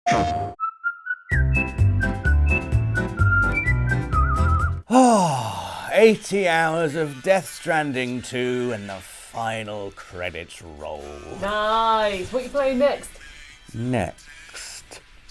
Oh, 80 hours of Death Stranding 2 and the final credits roll. Nice. What are you playing next? Next.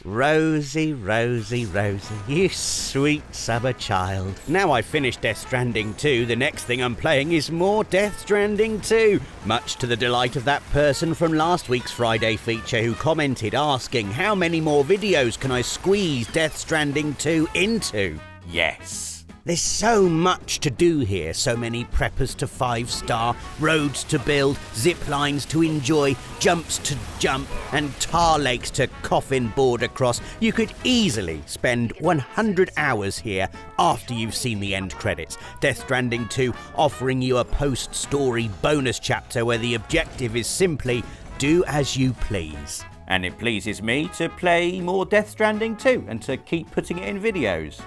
Rosie, Rosie, Rosie, you sweet summer child. Now I've finished Death Stranding 2, the next thing I'm playing is more Death Stranding 2. Much to the delight of that person from last week's Friday feature who commented asking how many more videos can I squeeze Death Stranding 2 into? Yes. There's so much to do here, so many preppers to 5-star, roads to build, zip lines to enjoy, jumps to jump, and tar lakes to coffin board across. You could easily spend 100 hours here after you've seen the end credits. Death Stranding 2 offering you a post-story bonus chapter where the objective is simply do as you please. And it pleases me to play more Death Stranding 2 and to keep putting it in videos.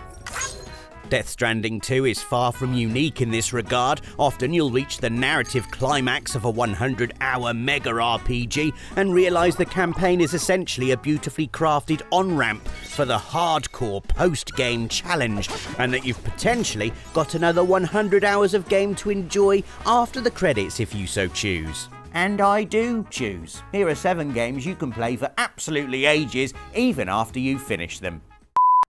Death Stranding 2 is far from unique in this regard. Often you'll reach the narrative climax of a 100-hour mega RPG and realise the campaign is essentially a beautifully crafted on-ramp for the hardcore post-game challenge, and that you've potentially got another 100 hours of game to enjoy after the credits if you so choose. And I do choose. Here are 7 games you can play for absolutely ages, even after you've finished them.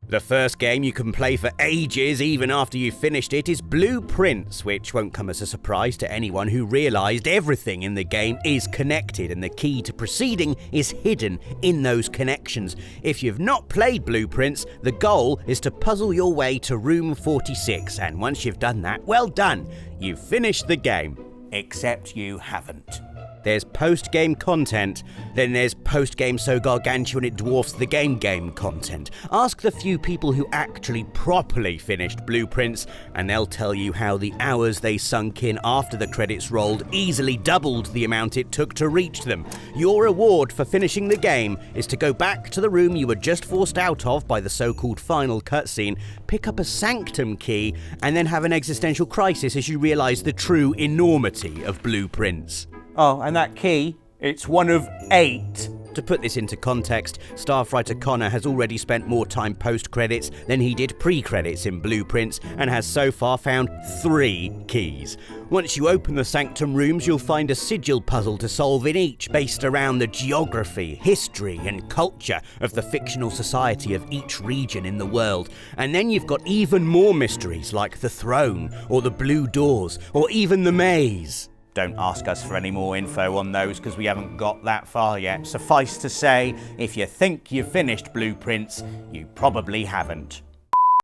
The first game you can play for ages, even after you've finished it, is Blueprints, which won't come as a surprise to anyone who realised everything in the game is connected and the key to proceeding is hidden in those connections. If you've not played Blueprints, the goal is to puzzle your way to room 46, and once you've done that, well done, you've finished the game. Except you haven't. There's post-game content, then there's post-game so gargantuan it dwarfs the game content. Ask the few people who actually properly finished Blueprints, and they'll tell you how the hours they sunk in after the credits rolled easily doubled the amount it took to reach them. Your reward for finishing the game is to go back to the room you were just forced out of by the so-called final cutscene, pick up a sanctum key, and then have an existential crisis as you realise the true enormity of Blueprints. Oh, and that key, it's one of 8. To put this into context, Starfighter Connor has already spent more time post-credits than he did pre-credits in Blueprints and has so far found 3 keys. Once you open the Sanctum rooms, you'll find a sigil puzzle to solve in each based around the geography, history and culture of the fictional society of each region in the world. And then you've got even more mysteries like the throne, or the blue doors, or even the maze. Don't ask us for any more info on those because we haven't got that far yet. Suffice to say, if you think you've finished Blueprints, you probably haven't.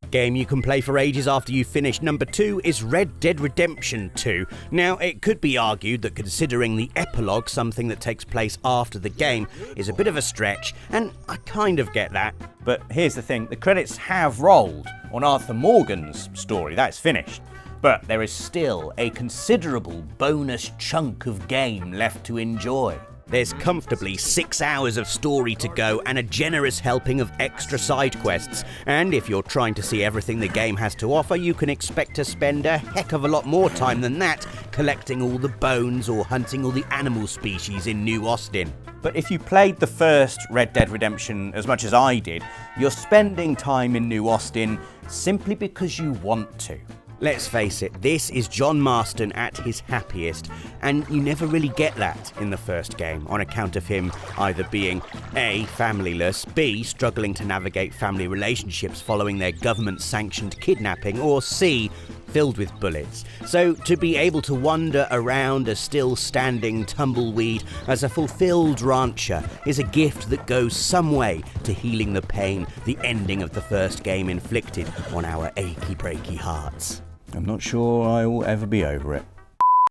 Game you can play for ages after you've finished number 2 is Red Dead Redemption 2. Now, it could be argued that considering the epilogue, something that takes place after the game, is a bit of a stretch, and I kind of get that. But here's the thing, the credits have rolled on Arthur Morgan's story, that's finished. But there is still a considerable bonus chunk of game left to enjoy. There's comfortably 6 hours of story to go and a generous helping of extra side quests. And if you're trying to see everything the game has to offer, you can expect to spend a heck of a lot more time than that collecting all the bones or hunting all the animal species in New Austin. But if you played the first Red Dead Redemption as much as I did, you're spending time in New Austin simply because you want to. Let's face it, this is John Marston at his happiest, and you never really get that in the first game on account of him either being A, familyless, B, struggling to navigate family relationships following their government-sanctioned kidnapping, or C, filled with bullets. So to be able to wander around a still-standing tumbleweed as a fulfilled rancher is a gift that goes some way to healing the pain the ending of the first game inflicted on our achy-breaky hearts. I'm not sure I will ever be over it.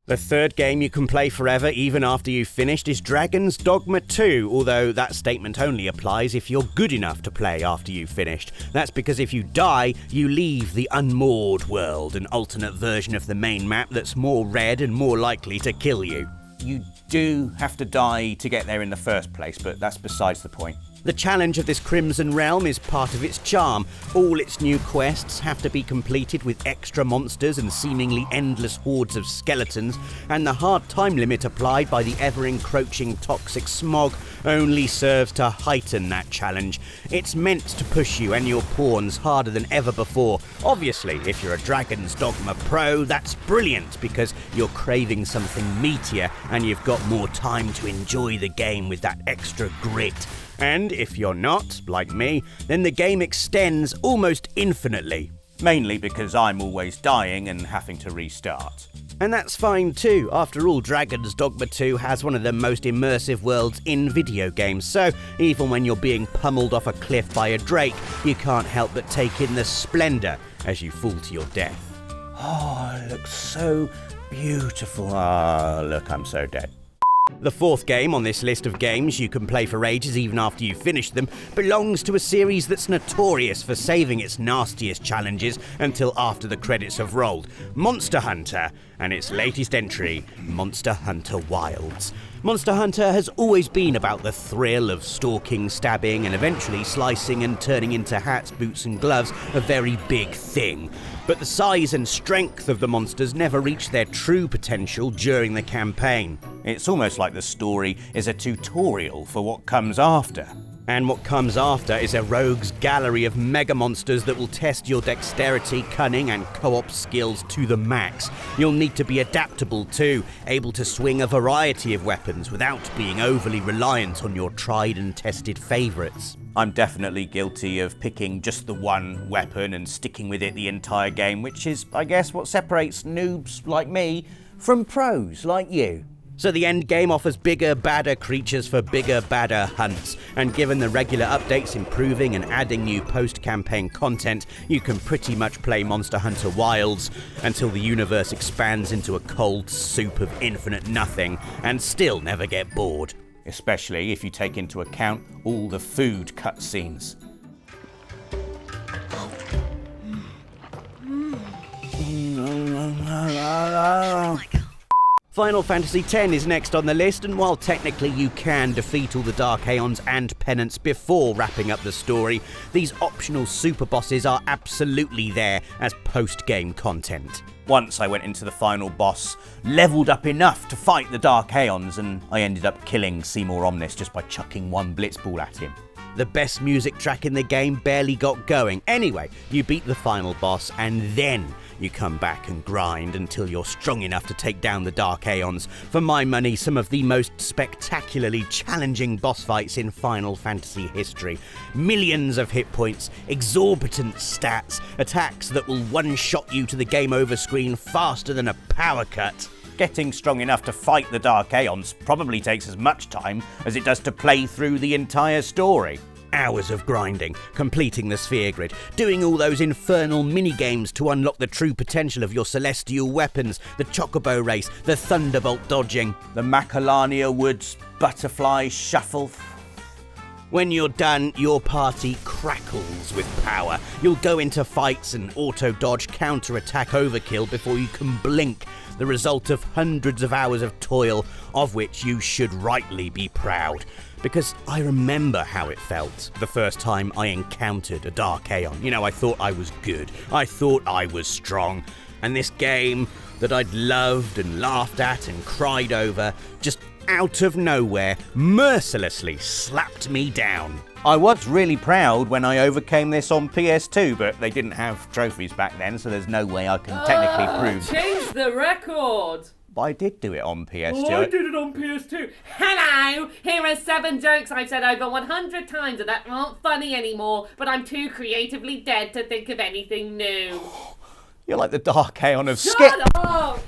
The third game you can play forever, even after you've finished, is Dragon's Dogma 2, although that statement only applies if you're good enough to play after you've finished. That's because if you die, you leave the unmoored world, an alternate version of the main map that's more red and more likely to kill you. You do have to die to get there in the first place, but that's besides the point. The challenge of this Crimson Realm is part of its charm. All its new quests have to be completed with extra monsters and seemingly endless hordes of skeletons, and the hard time limit applied by the ever-encroaching toxic smog only serves to heighten that challenge. It's meant to push you and your pawns harder than ever before. Obviously, if you're a Dragon's Dogma pro, that's brilliant because you're craving something meatier and you've got more time to enjoy the game with that extra grit. And if you're not, like me, then the game extends almost infinitely. Mainly because I'm always dying and having to restart. And that's fine too. After all, Dragon's Dogma 2 has one of the most immersive worlds in video games, so even when you're being pummeled off a cliff by a drake, you can't help but take in the splendour as you fall to your death. Oh, it looks so beautiful. Ah, look, I'm so dead. The fourth game on this list of games you can play for ages even after you've finished them belongs to a series that's notorious for saving its nastiest challenges until after the credits have rolled. Monster Hunter, and its latest entry, Monster Hunter Wilds. Monster Hunter has always been about the thrill of stalking, stabbing, and eventually slicing and turning into hats, boots, and gloves a very big thing. But the size and strength of the monsters never reached their true potential during the campaign. It's almost like the story is a tutorial for what comes after. And what comes after is a rogue's gallery of mega monsters that will test your dexterity, cunning, and co-op skills to the max. You'll need to be adaptable too, able to swing a variety of weapons without being overly reliant on your tried and tested favourites. I'm definitely guilty of picking just the one weapon and sticking with it the entire game, which is, I guess, what separates noobs like me from pros like you. So the end game offers bigger, badder creatures for bigger, badder hunts, and given the regular updates improving and adding new post-campaign content, you can pretty much play Monster Hunter Wilds until the universe expands into a cold soup of infinite nothing, and still never get bored. Especially if you take into account all the food cutscenes. Final Fantasy X is next on the list, and while technically you can defeat all the Dark Aeons and penance before wrapping up the story, these optional super bosses are absolutely there as post-game content. Once I went into the final boss, leveled up enough to fight the Dark Aeons, and I ended up killing Seymour Omnis just by chucking one blitzball at him. The best music track in the game barely got going. Anyway, you beat the final boss, and then you come back and grind until you're strong enough to take down the Dark Aeons. For my money, some of the most spectacularly challenging boss fights in Final Fantasy history. Millions of hit points, exorbitant stats, attacks that will one-shot you to the game over screen faster than a power cut. Getting strong enough to fight the Dark Aeons probably takes as much time as it does to play through the entire story. Hours of grinding, completing the sphere grid, doing all those infernal mini-games to unlock the true potential of your celestial weapons, the Chocobo race, the Thunderbolt dodging, the Macalania Woods butterfly shuffle. When you're done, your party crackles with power. You'll go into fights and auto-dodge, counter-attack overkill before you can blink, the result of hundreds of hours of toil, of which you should rightly be proud. Because I remember how it felt the first time I encountered a Dark Aeon. You know, I thought I was good. I thought I was strong. And this game that I'd loved and laughed at and cried over, just out of nowhere, mercilessly slapped me down. I was really proud when I overcame this on PS2, but they didn't have trophies back then, so there's no way I can technically prove. Change the record! But I did do it on PS2. Oh, I did it on PS2. Hello! Here are 7 jokes I've said over 100 times and that aren't funny anymore, but I'm too creatively dead to think of anything new. You're like the Dark Aeon of Skip. Shut up!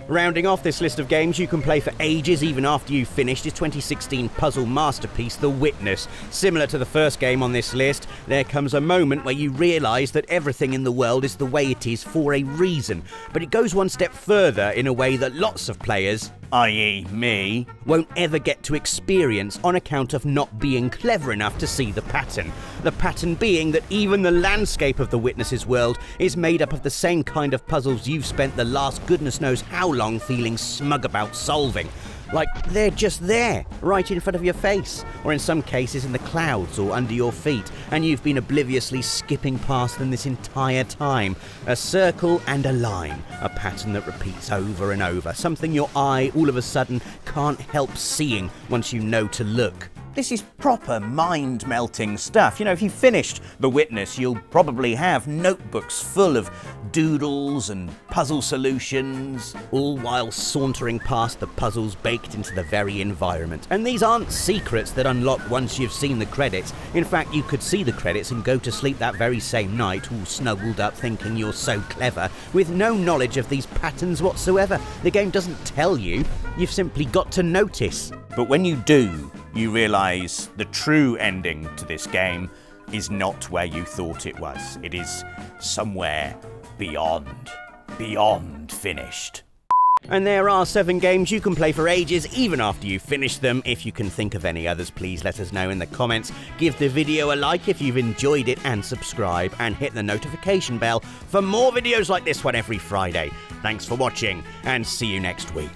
Rounding off this list of games you can play for ages even after you've finished is 2016 puzzle masterpiece The Witness. Similar to the first game on this list, there comes a moment where you realise that everything in the world is the way it is for a reason, but it goes one step further in a way that lots of players, i.e. me, won't ever get to experience on account of not being clever enough to see the pattern. The pattern being that even the landscape of the Witness's world is made up of the same kind of puzzles you've spent the last goodness knows how long feeling smug about solving. Like they're just there, right in front of your face, or in some cases in the clouds or under your feet, and you've been obliviously skipping past them this entire time. A circle and a line, a pattern that repeats over and over, something your eye all of a sudden can't help seeing once you know to look. This is proper mind-melting stuff. You know, if you finished The Witness, you'll probably have notebooks full of doodles and puzzle solutions, All while sauntering past the puzzles baked into the very environment. And these aren't secrets that unlock once you've seen the credits. In fact, you could see the credits and go to sleep that very same night, all snuggled up thinking you're so clever, with no knowledge of these patterns whatsoever. The game doesn't tell you, you've simply got to notice. but when you do, you realise the true ending to this game is not where you thought it was. It is somewhere beyond finished. And there are 7 games you can play for ages, even after you've finished them. If you can think of any others, please let us know in the comments. Give the video a like if you've enjoyed it, and subscribe, and hit the notification bell for more videos like this one every Friday. Thanks for watching, and see you next week.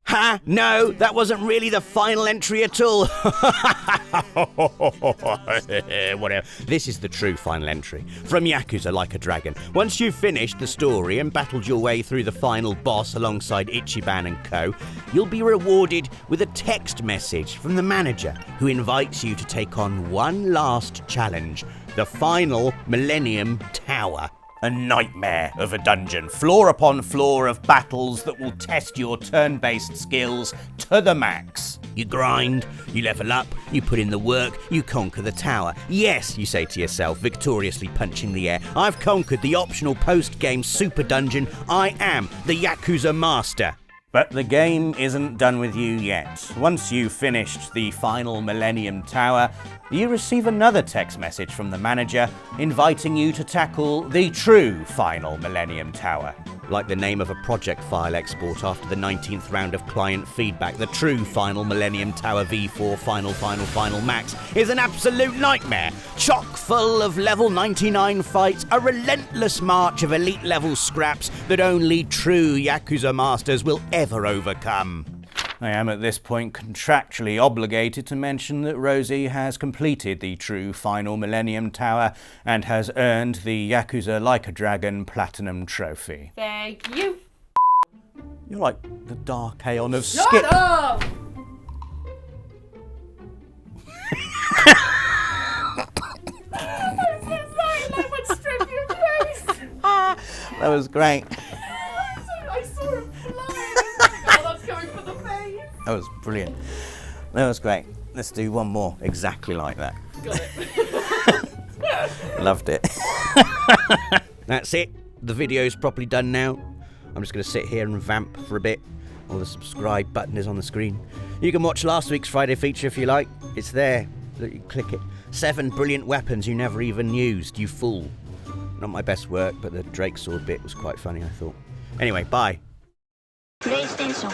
Ha! No, that wasn't really the final entry at all. Whatever. This is the true final entry from Yakuza Like a Dragon. Once you've finished the story and battled your way through the final boss alongside Ichiban and co, you'll be rewarded with a text message from the manager who invites you to take on one last challenge, the final Millennium Tower. A nightmare of a dungeon, floor upon floor of battles that will test your turn-based skills to the max. You grind, you level up, you put in the work, you conquer the tower. Yes, you say to yourself, victoriously punching the air, I've conquered the optional post-game super dungeon. I am the Yakuza Master. But the game isn't done with you yet. Once you've finished the final Millennium Tower, you receive another text message from the manager inviting you to tackle the true final Millennium Tower. Like the name of a project file export after the 19th round of client feedback, the true final Millennium Tower V4 Final Max is an absolute nightmare. Chock full of level 99 fights, a relentless march of elite level scraps that only true Yakuza masters will ever overcome. I am at this point contractually obligated to mention that Rosie has completed the true final Millennium Tower and has earned the Yakuza Like a Dragon Platinum Trophy. Thank you. You're like the Dark Aeon of Shut Skip. up! That was great. I saw him fly. Oh, that's going for the face. That was brilliant. That was great. Let's do one more exactly like that. Got it. Loved it. That's it. The video's properly done now. I'm just going to sit here and vamp for a bit. While the subscribe button is on the screen. You can watch last week's Friday feature if you like. It's there. Look, you click it. 7 brilliant weapons you never even used, you fool. Not my best work, but the Drake sword bit was quite funny, I thought. Anyway, bye. PlayStation